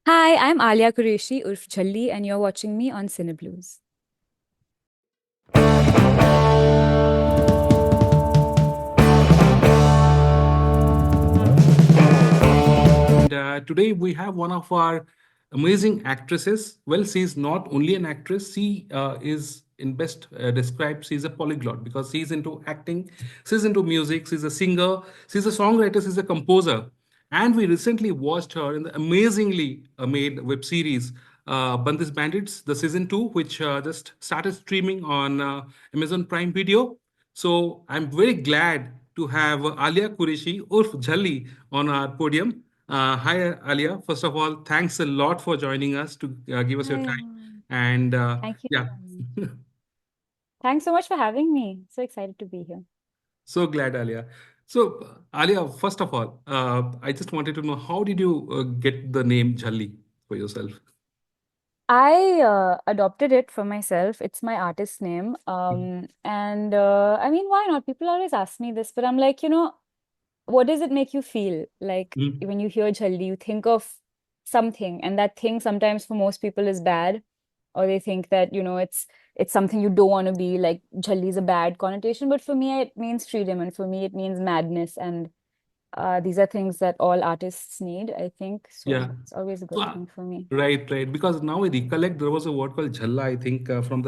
Hi, I'm Aaliya Qureshi, Urf Jhalli, and you're watching me on Cineblues. And today we have one of our amazing actresses. Well, she's not only an actress, she is in best described, she's a polyglot because she's into acting, she's into music, she's a singer, she's a songwriter, she's a composer. And we recently watched her in the amazingly made web series Bandish Bandits, the season 2, which just started streaming on Amazon Prime Video. So I'm very glad to have Aaliya Qureshi Urf Jhalli on our podium. Hi, Alia. First of all, thanks a lot for joining us to give us your Hi, time. Jawan. And Thank you, yeah, Jawan. Thanks so much for having me. So excited to be here. so glad, Alia. So, Alia, first of all, I just wanted to know how did you get the name Jhalli for yourself? I adopted it for myself. It's my artist name. And I mean, why not? People always ask me this, but I'm like, what does it make you feel? Like Mm. when you hear Jaldi, you think of something, and that thing sometimes for most people is bad, or they think that, it's something you don't want to be, like Jaldi is a bad connotation. But for me, it means freedom, and for me, it means madness. And these are things that all artists need, I think. So Yeah. it's always a So, good thing for me. right, right. Because now I recollect there was a word called Jhalla, I think, from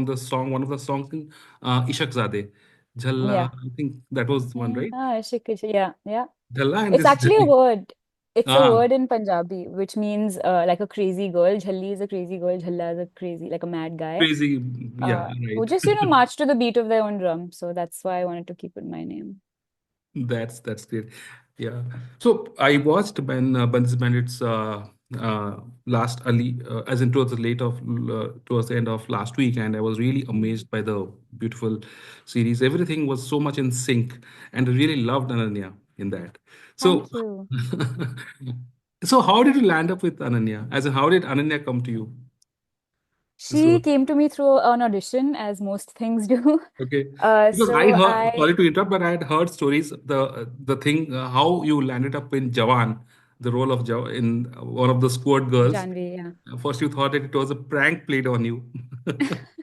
the song, one of the songs in Ishak Zadeh. Jhalla, Yeah. I think that was one, right? Yeah, yeah. Jhalla and It's this actually a Jhalli. word. It's a Ah, word in Punjabi, which means like a crazy girl. Jhalli is a crazy girl. Jhalla is a crazy, like a mad guy. crazy. Yeah, Who right. just, march to the beat of their own drum. So that's why I wanted to keep it my name. That's great. Yeah. So I watched Bandish Bandits last early, as in towards the end of last week, and I was really Mm. amazed by the beautiful series. Everything was so much in sync, and I really loved Ananya in that. So, Thank you. so how did you land up with Ananya? As in, how did Ananya come to you? This She role? came to me through an audition, as most things do. Okay, because I So heard, I, sorry to interrupt, but I had heard stories. The thing how you landed up in Jawan, the role of Jawan in one of the squad girls. Janvi, yeah. First, you thought that it was a prank played on you,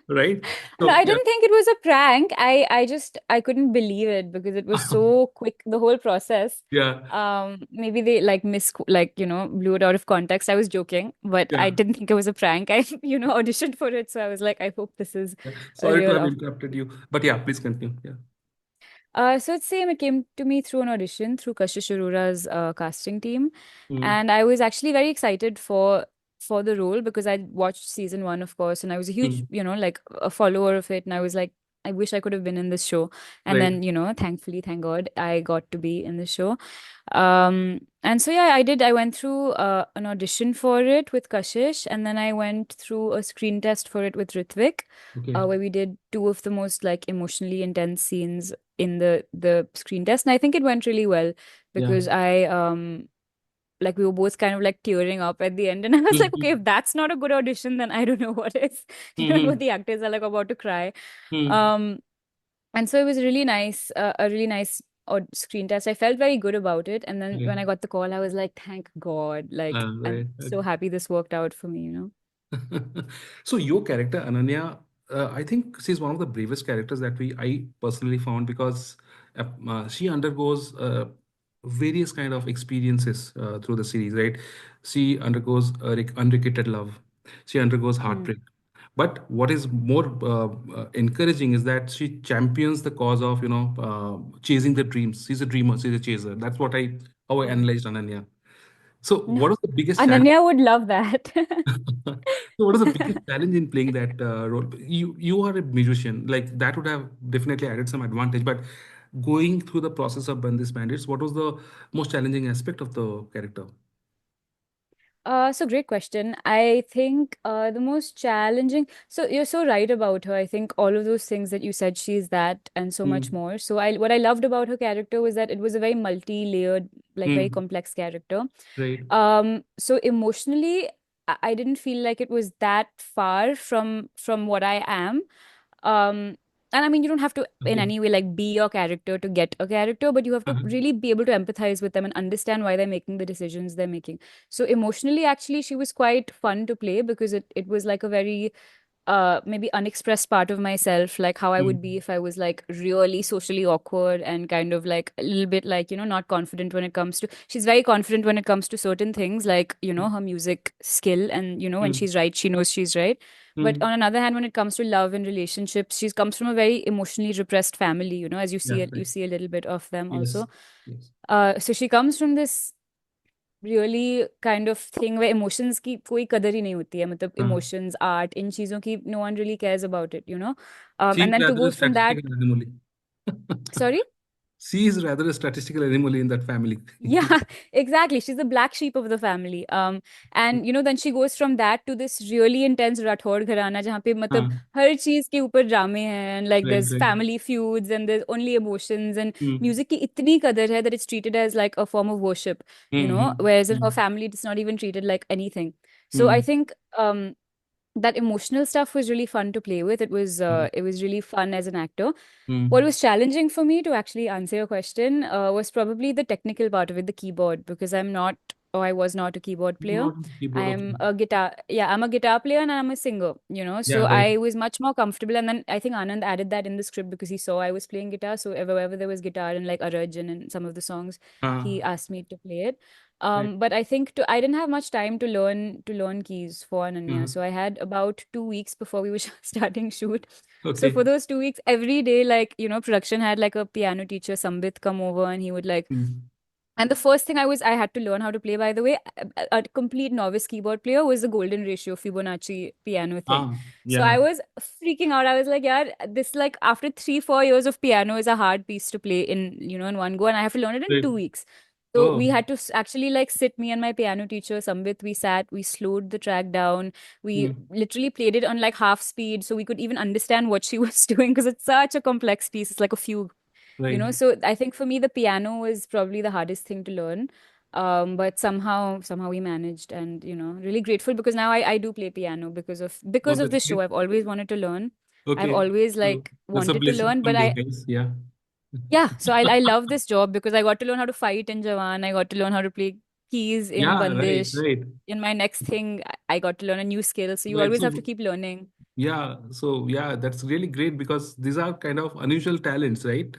right? No, So I yeah, didn't think it was a prank. I couldn't believe it because it was so quick, the whole process. yeah, Maybe they like blew it out of context. I was joking, but I yeah, didn't think it was a prank. I, auditioned for it, so I was like, I hope this is yeah. a Sorry to real have offer. interrupted you, but yeah, please continue. Yeah. So it's same. It came to me through an audition through Kashish Arora's casting team, Mm, and I was actually very excited for the role because I watched season 1, of course, and I was a huge, mm, like a follower of it, and I was like, I wish I could have been in this show. And right. then, thankfully, thank God, I got to be in the show. And so yeah, I did. I went through an audition for it with Kashish, and then I went through a screen test for it with Ritvik, Okay. where we did two of the most like emotionally intense scenes in the screen test, and I think it went really well Yeah. because I like we were both kind of like tearing up at the end, and I was like, okay, Mm-hmm. if that's not a good audition, then I don't know what is. What Mm-hmm. the actors are like about to cry. Mm-hmm. Um, and so it was really nice, a really nice screen test. I felt very good about it, and then Okay. when I got the call, I was like, thank God, like I'm Right. so happy this worked out for me. So your character Ananya, I think she's one of the bravest characters that I personally found because she undergoes various kind of experiences through the series, right? She undergoes unrequited love, she undergoes Hmm. heartbreak, but what is more encouraging is that she champions the cause of chasing the dreams. She's a dreamer, she's a chaser. That's what I how I Hmm. analyzed Ananya. So what is the biggest challenge? Ananya would love that. So what is the biggest challenge in playing that role? You are a musician, like that would have definitely added some advantage. But going through the process of Bandis Bandits, what was the most challenging aspect of the character? So great question. I think the most challenging. So you're so right about her. I think all of those things that you said, she's that and so much Hmm. more. So what I loved about her character was that it was a very multi-layered, like very Hmm. complex character. Right. So emotionally, I didn't feel like it was that far from what I am. and I mean, you don't have to in Okay. any way like be your character to get a character, but you have to Uh-huh. really be able to empathize with them and understand why they're making the decisions they're making. So emotionally, actually, she was quite fun to play because it was like a very maybe unexpressed part of myself, like how I would be Mm. if I was like really socially awkward and kind of like a little bit like, not confident when it comes to, she's very confident when it comes to certain things, like, her music skill, and when Mm. she's right, she knows she's right. But Mm. on another hand, when it comes to love and relationships, she comes from a very emotionally repressed family, as you see Yeah, it, you right. see a little bit of them Yes. also. Yes. So she comes from this really kind of thing where emotions की कोई कदर ही नहीं होती है, मतलब Uh, emotions, art, इन चीजों की no one really cares about it. she's And then to rather go a from that, statistical anomaly. sorry. She is rather a statistical anomaly in that family. Yeah, exactly. She's the black sheep of the family. And then she goes from that to this really intense Rathod घराना जहाँ पे मतलब हाँ, हर चीज के ऊपर ड्रामे हैं, and like right, there's right. family feuds and there's only emotions, and Hmm. music की इतनी कदर है that it's treated as like a form of worship, Hmm. Hmm. whereas in her Hmm. family it's not even treated like anything. So I Hmm. think that emotional stuff was really fun to play with. It was really fun as an actor. What Hmm. was challenging for me, to actually answer your question, was probably the technical part of it, the keyboard, because I'm not, or I was not a keyboard player. Not keyboard, okay. I'm a guitar, yeah, I'm a guitar player and I'm a singer. Yeah, So right. I was much more comfortable. And then I think Anand added that in the script because he saw I was playing guitar. So wherever there was guitar in like Arajun and some of the songs, he Ah, asked me to play it. right. But I think I didn't have much time to learn keys for Ananya. Uh-huh. So I had about 2 weeks before we were starting shoot. So for Okay. those 2 weeks, every day, like, production had like a piano teacher, Sambit, come over, and he would like, Hmm. and the first thing I had to learn how to play, by the way, a complete novice keyboard player, was the golden ratio Fibonacci piano thing. Ah, So I yeah. was freaking out. I was like, yeah, this like after 3-4 years of piano is a hard piece to play in one go, and I have to learn it in Right. 2 weeks. So Oh, we had to actually like sit, me and my piano teacher Sambit. We sat, we slowed the track down. We hmm. literally played it on like half speed, so we could even understand what she was doing because it's such a complex piece. It's like a fugue. Right. So I think for me the piano is probably the hardest thing to learn. But somehow we managed, and really grateful because now I do play piano Oh, because of that's this show. great. I've always wanted to learn. I've Okay. always So like that's a wanted to blessing learn, but from disguise. Yeah. yeah, so I love this job because I got to learn how to fight in Jawan. I got to learn how to play keys in Yeah, right, Bandish. right. In my next thing, I got to learn a new skill. So you Right. always have to So keep learning. yeah, that's really great because these are kind of unusual talents, right?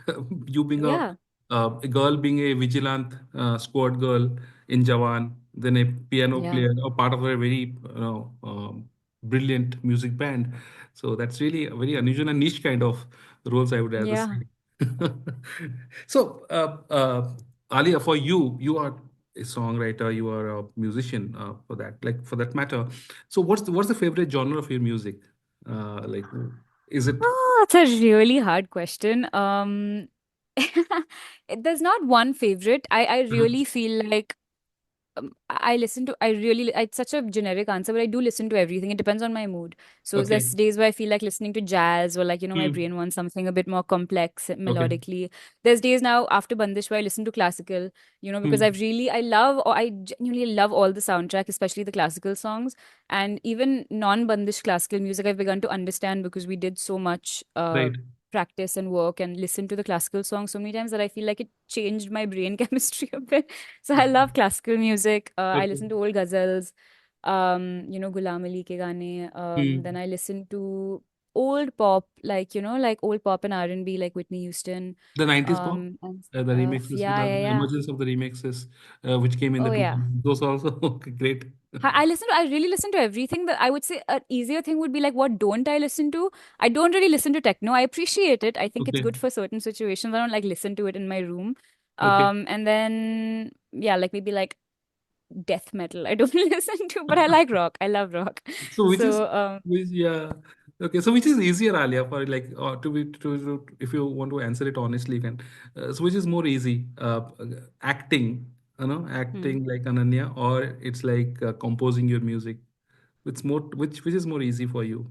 You being Yeah, a girl, being a vigilant squad girl in Jawan, then a piano yeah, player, a part of a very brilliant music band. So that's really a very unusual and niche kind of roles, I would rather yeah. say. So, Alia, for you, you are a songwriter, you are a musician for that, like for that matter. So, what's the favorite genre of your music? Like, is it Oh, that's a really hard question. There's not one favorite. I uh, really feel like I listen to, I really, it's such a generic answer, but I do listen to everything. It depends on my mood. So okay? there's days where I feel like listening to jazz, or like, my Hmm. brain wants something a bit more complex Okay. melodically. There's days now after Bandish where I listen to classical, because Hmm. I love, or I genuinely love all the soundtrack, especially the classical songs. And even non-Bandish classical music, I've begun to understand because we did so much Right. practice and work and listen to the classical songs so many times that I feel like it changed my brain chemistry a bit. So I love classical music. I Okay. listen to old ghazals, Ghulam Ali ke gaane. Then Hmm. I listen to old pop, like, like old pop and R&B, like Whitney Houston, The 90s pop, and the stuff. remixes, Yeah, yeah, the yeah. emergence of the remixes, which came in the Oh, yeah. 2000s. Those also okay, great. I really listen to everything. That I would say an easier thing would be like, what don't I listen to? I don't really listen to techno. I appreciate it. I think it's Okay. good for certain situations. I don't like listen to it in my room. Okay. And then yeah, like maybe like death metal. I don't listen to, but I like rock. I love rock. So So which yeah. Okay, so which is easier, Alia, for like if you want to answer it honestly, you can. So which is more easy, acting, hmm. acting like Ananya, or it's like composing your music. It's more which is more easy for you?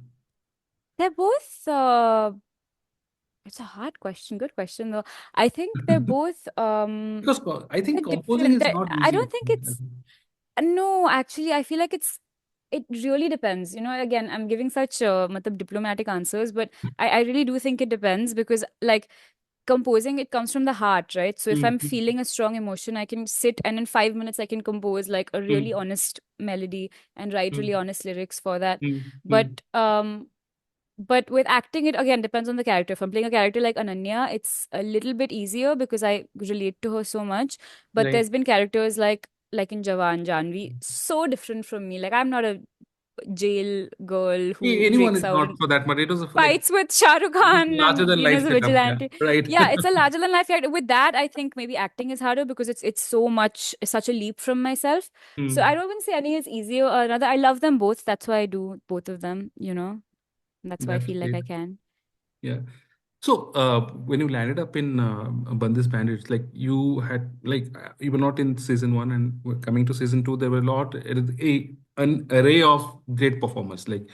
They're both it's a hard question. Good question though. I think they're both Because I think they're composing different. is not I easy. don't think it's no, actually I feel like it's it really depends. Again, I'm giving such matlab diplomatic answers, but I really do think it depends because like composing, it comes from the heart, right? So if I'm Mm, feeling a strong emotion, I can sit and in 5 minutes I can compose like a really mm, honest melody and write really mm, honest lyrics for that. mm, mm. But with acting, it again depends on the character. If I'm playing a character like Ananya, it's a little bit easier because I relate to her so much. But Right. there's been characters like in Jawan, Janvi, so different from me. Like I'm not a jail girl who Anyone breaks is out not and for that matter. It was like fights with Shah Rukh Khan larger and than life is a setup. Yeah. vigilante. Right. Yeah, it's a larger than life character. With that, I think maybe acting is harder because it's so much such a leap from myself. So I Mm. don't even say any is easier or another. I love them both. That's why I do both of them. That's why I That's feel like great. I can. Yeah. So, when you landed up in Bandish Bandits, like you had, like you were not in season one, and were coming to season two, there were a lot, an array of great performers. Like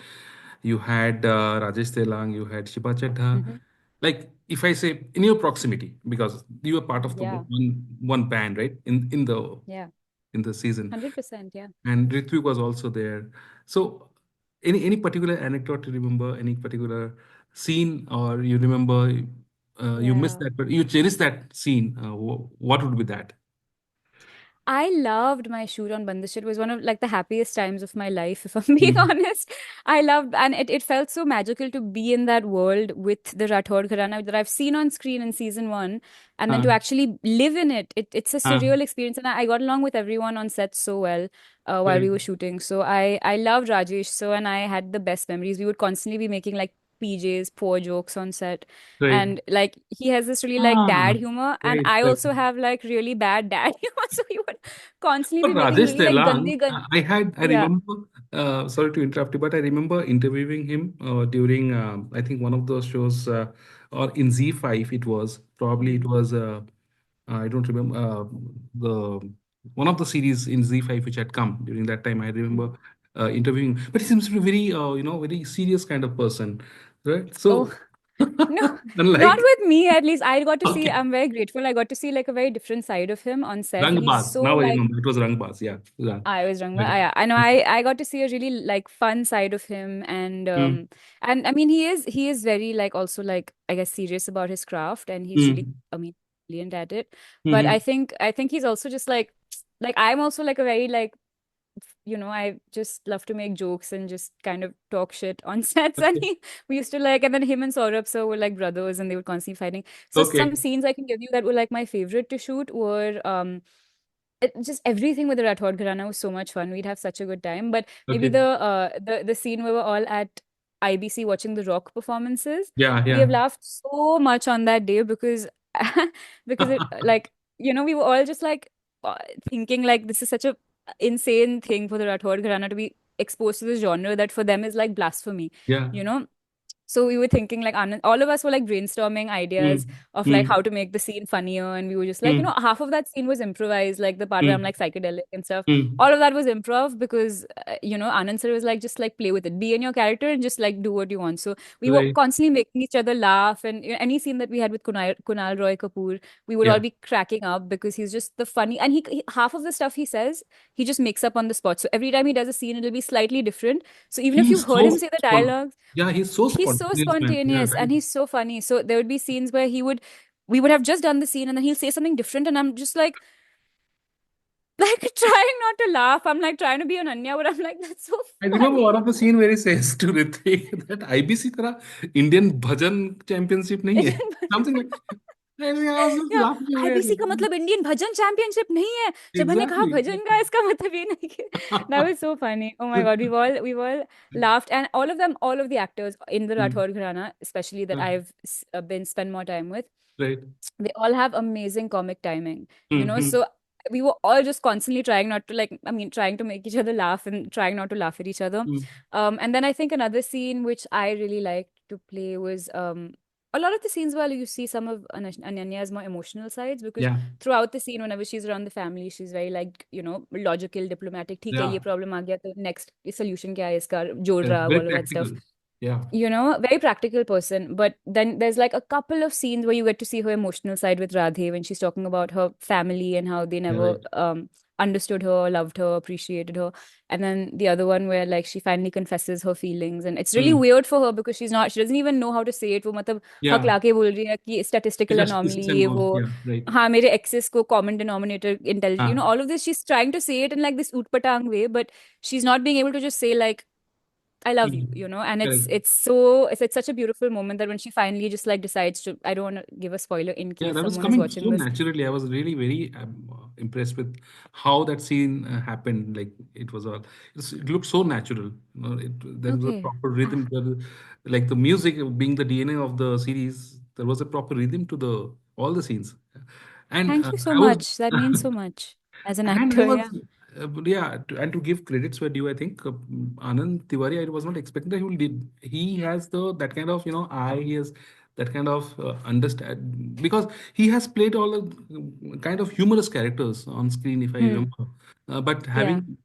you had Rajesh Telang, you had Shiba Chadha. Hmm. Like if I say in your proximity, because you were part of the Yeah, one band, right? yeah, In the season, 100%. Yeah. and Ritvik was also there. So, any particular anecdote you remember? Any particular scene, or you remember you missed Yeah. that, but you cherish that scene? What would be that? I loved my shoot on Bandish. It was one of like the happiest times of my life, if I'm being Mm. honest. I loved, and it felt so magical to be in that world with the Rathod Gharana that I've seen on screen in season one, and then Uh, to actually live in it. It's a uh, surreal experience, and I got along with everyone on set so well while right, we were shooting. So I loved Rajesh. So and I had the best memories. We would constantly be making like PJs, poor jokes on set. right. And like he has this really like Ah, dad humor, and right, I right. also have like really bad dad humor. So we would constantly For be making Rajesh really like Telang, gandi gandi. I Yeah. remember, sorry to interrupt you, but I remember interviewing him during, I think one of those shows, or in Z5, it was, probably it Mhm. was, I don't remember, the one of the series in Z5 which had come during that time. I remember Mhm. interviewing, but he seems to be very, very serious kind of person, right? Oh, So, no, not unlike, with me at least. I got to see, okay, I'm very grateful. I got to see like a very different side of him on set. He's Rangbaz, so now I like remember, it was Rangbaz, yeah, yeah, I was wrong, but right. I know I got to see a really like fun side of him, Mm, and I mean he is very like also like I guess serious about his craft, and he's really, mm, I mean, brilliant at it. But I mm, think I think he's also just like I'm also like a very like I just love to make jokes and just kind of talk shit on sets. And okay, we used to like, and then him and Saurabh sir were like brothers, and they were constantly fighting. So some okay. scenes I can give you that were like my favorite to shoot were just everything with the Rathod Gharana was so much fun. We'd have such a good time. But maybe Okay. the scene where we're all at IBC watching the rock performances, Yeah, we have yeah. laughed so much on that day because because it like we were all just like uh, thinking like this is such a insane thing for the Rathod Gharana to be exposed to this genre that for them is like blasphemy. Yeah. You know, so we were thinking like all of us were like brainstorming ideas Mm, of like how mm, to make the scene funnier, and we were just like mm, half of that scene was improvised, like the part where I'm mm, like psychedelic and stuff. mm. All of that was improv because Anand sir was like just like play with it, be in your character and just like do what you want. So we were Right. constantly making each other laugh, and any scene that we had with Kunal Roy Kapoor, we would all Yeah. be cracking up because he's just the funny, and he half of the stuff he says he just makes up on the spot. So every time he does a scene it'll be slightly different. So even if you've He's heard him so say the spont. dialogue, Yeah, he's so he's so spontaneous, man. Yeah, spontaneous right. and he's so funny. So there would be scenes where we would have just done the scene and then he'll say something different, and I'm just like, like trying not to laugh. I'm like trying to be an Anya, but I'm like, that's so I remember funny. one of the scene where he says to Ritik that IBC तरह Indian भजन championship नहीं है. Something like. I was just या laughing away at IBC it. का मतलब Indian भजन championship नहीं है. जब मैंने कहा Exactly. भजन का इसका मतलब ये नहीं कि that was so funny. Oh my god, we've all laughed, and all of them, all of the actors in the Mm, Rathod Gharana, especially that I've been spent more time with, right. they all have amazing comic timing, Mm, mm, so we were all just constantly trying not to like, I mean, trying to make each other laugh and trying not to laugh at each other. mm. And then I think another scene which I really liked to play was a lot of the scenes where you see some of Ananya's more emotional sides, because Yeah. throughout the scene whenever she's around the family she's very like logical, diplomatic. ठीक है, Yeah. ये problem आ गया तो next solution क्या है इसका, जोड़ Correct. रहा, Very all of that stuff. practical. Yeah. Very practical person. But then there's like a couple of scenes where you get to see her emotional side with Radhe when she's talking about her family and how they Yeah. never Right. understood her, loved her, appreciated her. And then the other one where like she finally confesses her feelings, and it's really Hmm. weird for her because she doesn't even know how to say it. वो मतलब हक Yeah. लाके बोल रही है कि It's statistical just anomaly physics and ये all. वो, Yeah. Right. हाँ मेरे exes को common denominator intelligence, you know, Ah. all of this she's trying to say it in like this utpatang way, but she's not being able to just say like I love you, Hmm. you know, and Correct. it's such a beautiful moment that when she finally just like decides to, I don't want to give a spoiler in Yeah, case that was someone is coming watching so this. naturally. I was really very impressed with how that scene happened. Like it was all, it looked so natural. You know, there was a Okay. proper rhythm. Like the music being the DNA of the series, there was a proper rhythm to the all the scenes. And Thank you so I was, much. That means so much as an and I actor. was, Yeah. yeah, and to give credits where due, I think Anand Tiwari, I was not expecting that he will did. He has the that kind of eye. He has that kind of understand because he has played all the kind of humorous characters on screen, if I Hmm. remember. But Yeah. having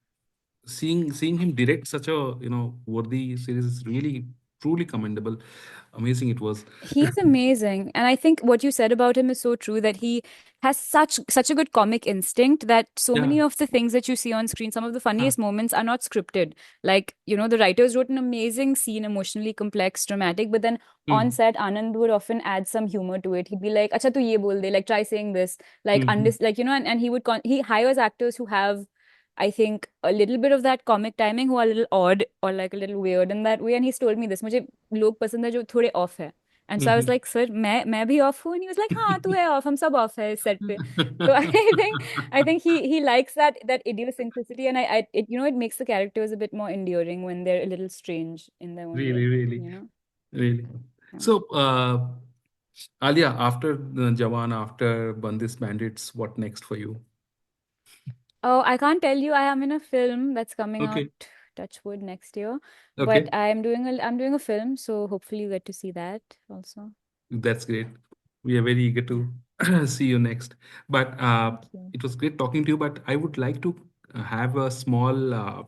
seeing him direct such a worthy series is really truly commendable. Amazing it was. He's amazing. And I think what you said about him is so true, that he has such a good comic instinct that so Yeah. many of the things that you see on screen, some of the Huh. funniest moments are not scripted. Like, you know, the writers wrote an amazing scene, emotionally complex, dramatic, but then on Hmm. set, Anand would often add some humor to it. He'd be like, Acha tu ye bol de, like try saying this, Hmm. like, you know, and he hires actors who have, I think, a little bit of that comic timing, who are a little odd or like a little weird in that way. And he's told me this, मुझे लोग पसंद है जो थोड़े off है. And so I was Hmm. like, sir, मैं भी off हूँ? And he was like, हाँ, तू है off, हम सब off है इस set पे. So I think he likes that idiosyncrasy, and it, you know, it makes the characters a bit more endearing when they're a little strange in their own Really, way, really, you know? really. Yeah. So, Alia, after the Jawan, after Bandish Bandits, what next for you? Oh, I can't tell you. I am in a film that's coming out, Okay, touch wood, next year. But okay, I'm doing a film, so hopefully you get to see that also. that's great. We are very eager Yeah. to see you next. But Thank you. it was great talking to you. But I would like to have a small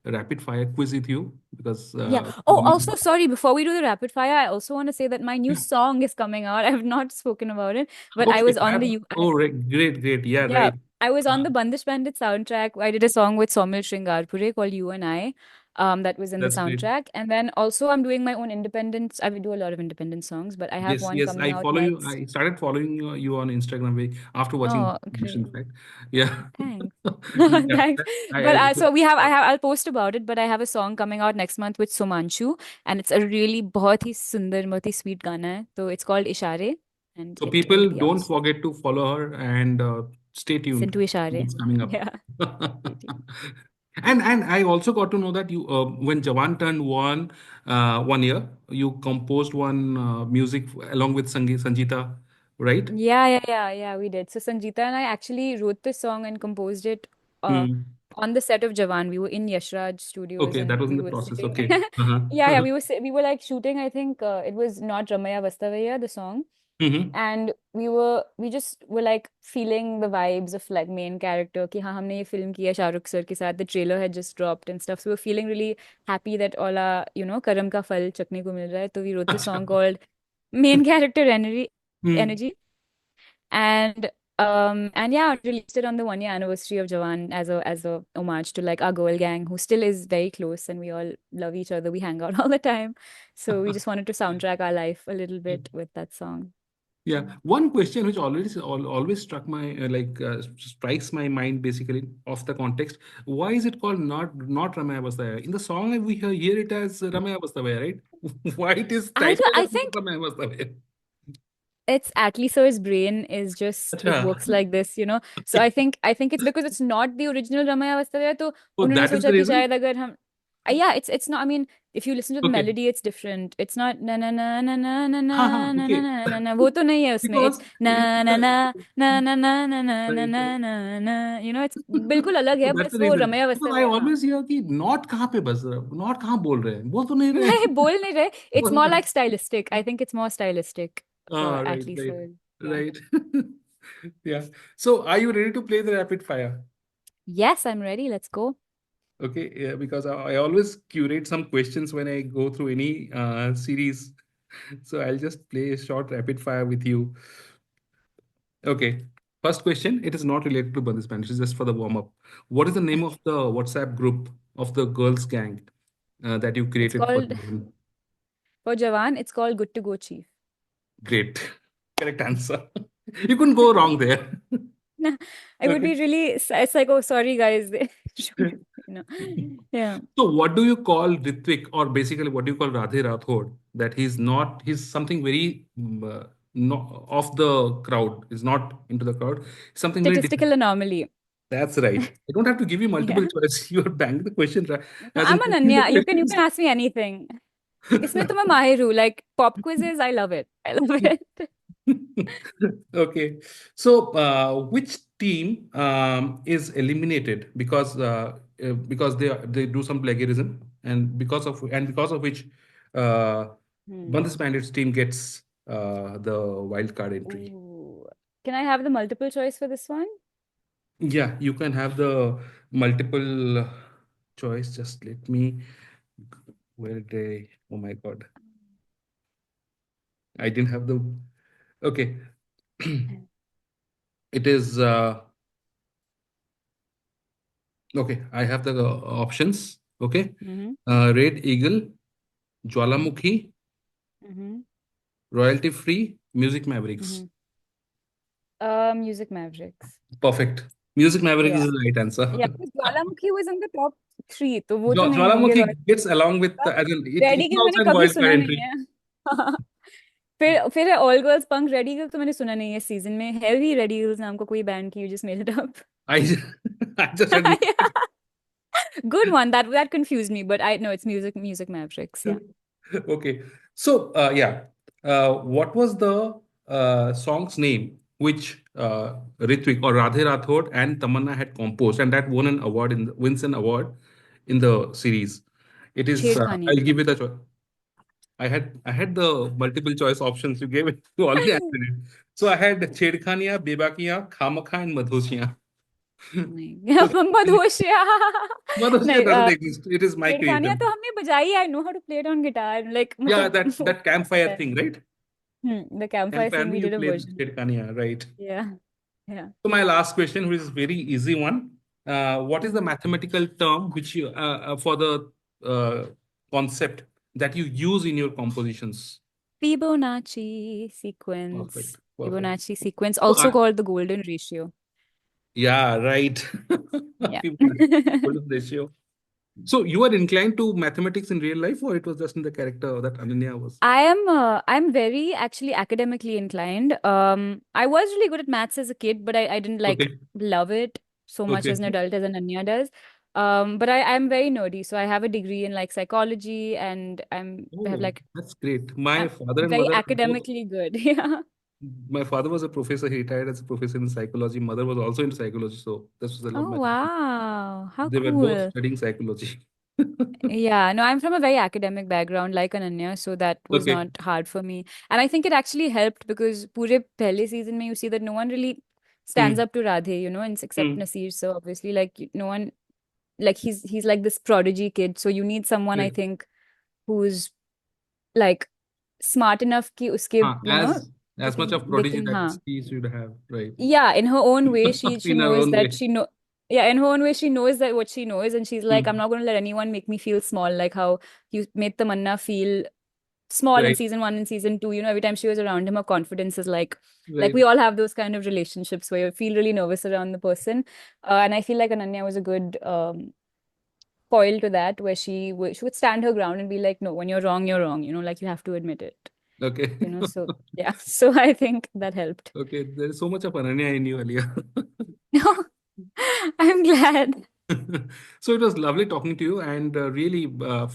rapid fire quiz with you because Yeah. Oh, also, sorry, before we do the rapid fire, I also want to say that my new yeah. song is coming out. I have not spoken about it, but I Okay, was on the oh, right, great, great. Yeah, yeah, right. I was on Uh, the Bandish Bandit soundtrack. I did a song with Somil Shringarpure called You and I. That was in the that's great. soundtrack. And then also I'm doing my own independent, I do a lot of independent songs, but I have Yes, one yes. coming I out follow you. next. I started following you on Instagram after watching Oh, Mission great. Fact. Yeah. Thanks. Yeah. Thanks. But I so I'll post about it, but I have a song coming out next month with Sumanshu, and it's a really बहुत ही सुंदर, बहुत ही sweet गाना है. So it's called Ishare, and so it'll people be out don't soon. forget to follow her and stay Listen tuned. to Ishare. It's coming up. Yeah. Stay tuned. And I also got to know that you when Jawan turned 1 year, you composed one music along with Sangeeta, right? Yeah, we did. So Sangeeta and I actually wrote this song and composed it uh, Hmm. on the set of Jawan. We were in Yashraj Studios Okay, that and was in we the were process. sitting. Okay. Uh-huh. Yeah, we were like shooting. I think it was not Ramaya Vastavaya, the song, Hmm. and we just were like feeling the vibes of like main character. कि हाँ हमने ये film किया Shahrukh sir के साथ. The trailer had just dropped and stuff. So we were feeling really happy that all our, you know, कर्म का फल चखने को मिल रहा है. So we wrote this Acha. song called Main Character Hmm. Energy. And and yeah, I released it on the 1 year anniversary of Jawan as a homage to like our girl gang who still is very close, and we all love each other. We hang out all the time. So we just wanted to soundtrack our life a little bit with that song. Yeah, Yeah. one question which always struck my strikes my mind basically off the context. Why is it called not Ramaya Vastavaya? In the song we hear it as Ramaya Vastavaya, right? Why it is titled I as not think Ramaya Vastavaya? it's Atlee sir's brain is just it Acha. works like this, you know. So I think it's because it's not the original Ramaya Vastavaya, तो Oh, उन्होंने that is the सोचा कि reason? शायद अगर हम yeah, it's not, I mean, if you listen to the Okay. melody, it's different. It's not na na na na na na Ha ha. na na na Okay. na na na, वो तो नहीं है उसमें. It's Because in na na the na na na na na na na right, right. na na na, you know, it's बिल्कुल अलग So है, that's बस the वो reason. Ramaiah Because I वस्तावैया. हाँ. always hear कि not कहाँ पे बस not कहाँ बोल रहे हैं बोल तो नहीं रहे नहीं हैं बोल नहीं रहे. It's बोल more रहे like stylistic. I think it's more stylistic for ah, right, Atlee right, sir. Yeah. right. Yeah. So, are you ready to play the rapid fire? Yes, I'm ready. Let's go. Okay. Yeah, because I always curate some questions when I go through any series. So, I'll just play a short rapid fire with you. Okay. First question, it is not related to Bandish Bandits, it's just for the warm up. What is the name of Okay. the WhatsApp group of the girls' gang that you It's created for called them? for Jawan, it's called Good to Go Chief. Great. Correct answer. You couldn't go wrong there. I would be really it's like, oh sorry guys. Okay. You know. Yeah. So what do you call Ritvik, or basically what do you call Radhe Rathod? That he's not, he's something very no, off the crowd. He's not into the crowd. Something very different. Statistical anomaly. That's right. I don't have to give you multiple Yeah. choice. You are banging the question right. No, As in I'm putting the Ananya. You can questions. ask me anything. इसमें तो मैं माहिर हूँ. Like pop quizzes, I love it. I love it. Okay. So, which team is eliminated because they do some plagiarism, and because of which uh, Hmm. Bandis Bandits team gets the wild card entry. Ooh. Can I have the multiple choice for this one? Yeah, you can have the multiple choice. Just let me. Where did I? Oh my God, I didn't have the. Okay, it is. Okay, I have the options. Okay, Mm-hmm. Red Eagle, Jwalamukhi, Mm-hmm. royalty free, Music Mavericks. Mm-hmm. Music Mavericks. Perfect. Music Mavericks is Yeah. the right answer. Yeah. Because Jwalamukhi was in the top three, तो वो तो नहीं होंगे Jwalamukhi Royal gets along with, का. as in, red it's eagle मैंने also in कभी wild card सुना नहीं entry. है. फिर ऑल गर्ल्स पंक रेड ईगल तो मैंने सुना नहीं है सीजन में. है भी रेड ईगल्स नाम का कोई बैंड की you just made it up. I, I just had Good one. That confused me, but I know it's Music Mavericks. Yeah. Okay. So, yeah. What was the song's name which Ritwik or Radhe Rathod and Tamanna had composed, and that wins an award in the series? It is. छेड़खानी. I'll give you the choice. I had the multiple choice options. You gave it. You already answered it. So I had Chedkhaniya, Bebakiya, Khamakha, and Madhosiya. नहीं. So मधोशिया. Madhosiya नहीं. doesn't exist. It is my छेड़खानियां तो creation. हमने बजाई. I know how to play it on guitar. Like Yeah, मतलब वो that campfire पता है. thing, right? The campfire Campfire, thing we you did a played version. Chedkhaniya, right? Yeah. Yeah. So my last question, which is very easy one. What is the Mhm. mathematical term which you for the uh, concept that you use in your compositions? Fibonacci sequence. Perfect, perfect. Fibonacci sequence, So also called the golden ratio. yeah, right. Yeah. Fibonacci golden ratio. So you are inclined to mathematics in real life, or it was just in the character that Ananya was? I'm very actually academically inclined. I was really good at maths as a kid, but I didn't like Okay, love it so much okay. as an adult as Ananya does. But I'm very nerdy, so I have a degree in like psychology, and I have Oh, like that's great. I'm very academically good. Yeah. My father was a professor. He retired as a professor in psychology. Mother was also into psychology. So this was the love Oh marriage. wow, how They were both cool. studying psychology. Yeah, no, I'm from a very academic background like Ananya, so that was Okay. not hard for me. And I think it actually helped because पूरे पहले season में you see that no one really stands Hmm. up to Radhe, and except Hmm. Nasir. So obviously, like no one, like he's like this prodigy kid. So you need someone I Right. think who's like smart enough कि उसके As much of they prodigy can that हाँ. she should have, right? Yeah, in her own way she In her knows own that way. she know yeah, in her own way she knows that what she knows, and she's like, I'm Hmm. not going to let anyone make me feel small, like how you made Tamanna feel small in Right. season 1 and season 2. Every time she was around him her confidence is like we Right. all have those kind of relationships where you feel really nervous around the person. And I feel like Ananya was a good foil to that, where she would stand her ground and be like, no, when you're wrong, you're wrong, like you have to admit it. Okay. So yeah. So I think that helped. Okay. There is so much of Ananya in you, Aaliya. I'm glad. So it was lovely talking to you, and really,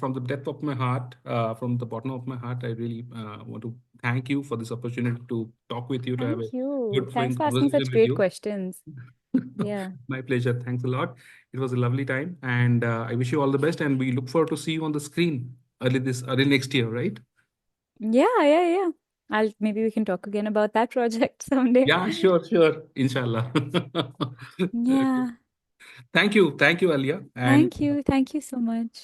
from the depth of my heart, from the bottom of my heart, I really want to thank you for this opportunity to talk with you, to have a Thank you. good Thanks flowing for asking conversation such with great you. questions. Yeah. My pleasure. Thanks a lot. It was a lovely time, and I wish you all the best. And we look forward to see you on the screen early next year, right? Yeah, yeah, yeah. I'll maybe we can talk again about that project someday. Yeah, sure, sure. Inshallah. Okay. Yeah. Thank you, Alia, and Thank you. Thank you so much.